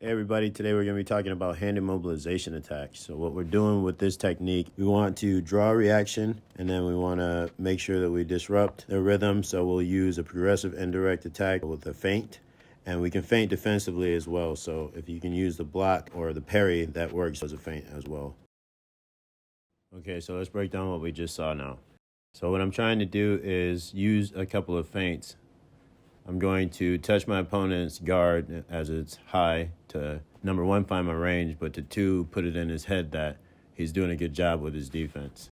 Hey everybody, today we're going to be talking about hand immobilization attacks. So what we're doing with this technique, we want to draw a reaction and then we want to make sure that we disrupt the rhythm. So we'll use a progressive indirect attack with a feint, and we can feint defensively as well. So if you can use the block or the parry, that works as a feint as well. Okay, so let's break down what we just saw now. So what I'm trying to do is use a couple of feints. I'm going to touch my opponent's guard as it's high to, number one, find my range, but to two, put it in his head that he's doing a good job with his defense.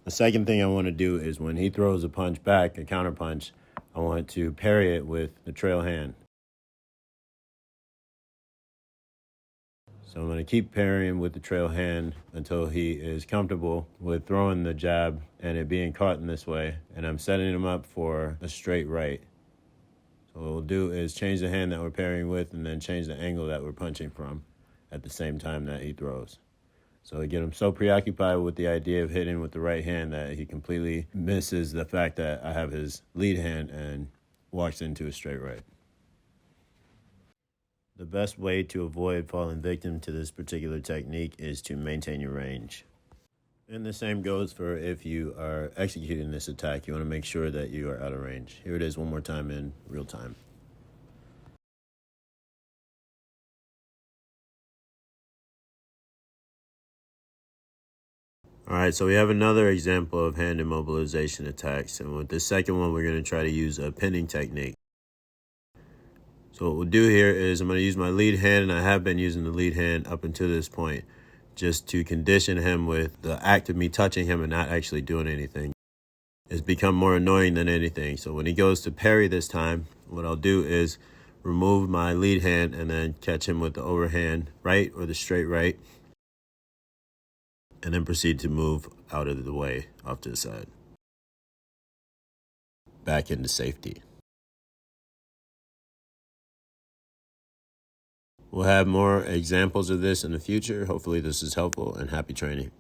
The second thing I want to do is when he throws a punch back, a counter punch, I want to parry it with the trail hand. So I'm going to keep parrying with the trail hand until he is comfortable with throwing the jab and it being caught in this way. And I'm setting him up for a straight right. So what we'll do is change the hand that we're parrying with and then change the angle that we're punching from at the same time that he throws. So again, I'm so preoccupied with the idea of hitting with the right hand that he completely misses the fact that I have his lead hand and walks into a straight right. The best way to avoid falling victim to this particular technique is to maintain your range. And the same goes for if you are executing this attack. You want to make sure that you are out of range. Here it is one more time in real time. All right, so we have another example of hand immobilization attacks. And with this second one, we're going to try to use a pinning technique. So what we'll do here is I'm going to use my lead hand, and I have been using the lead hand up until this point, just to condition him with the act of me touching him and not actually doing anything. It's become more annoying than anything. So when he goes to parry this time, what I'll do is remove my lead hand and then catch him with the overhand right or the straight right, and then proceed to move out of the way off to the side. Back into safety. We'll have more examples of this in the future. Hopefully this is helpful, and happy training.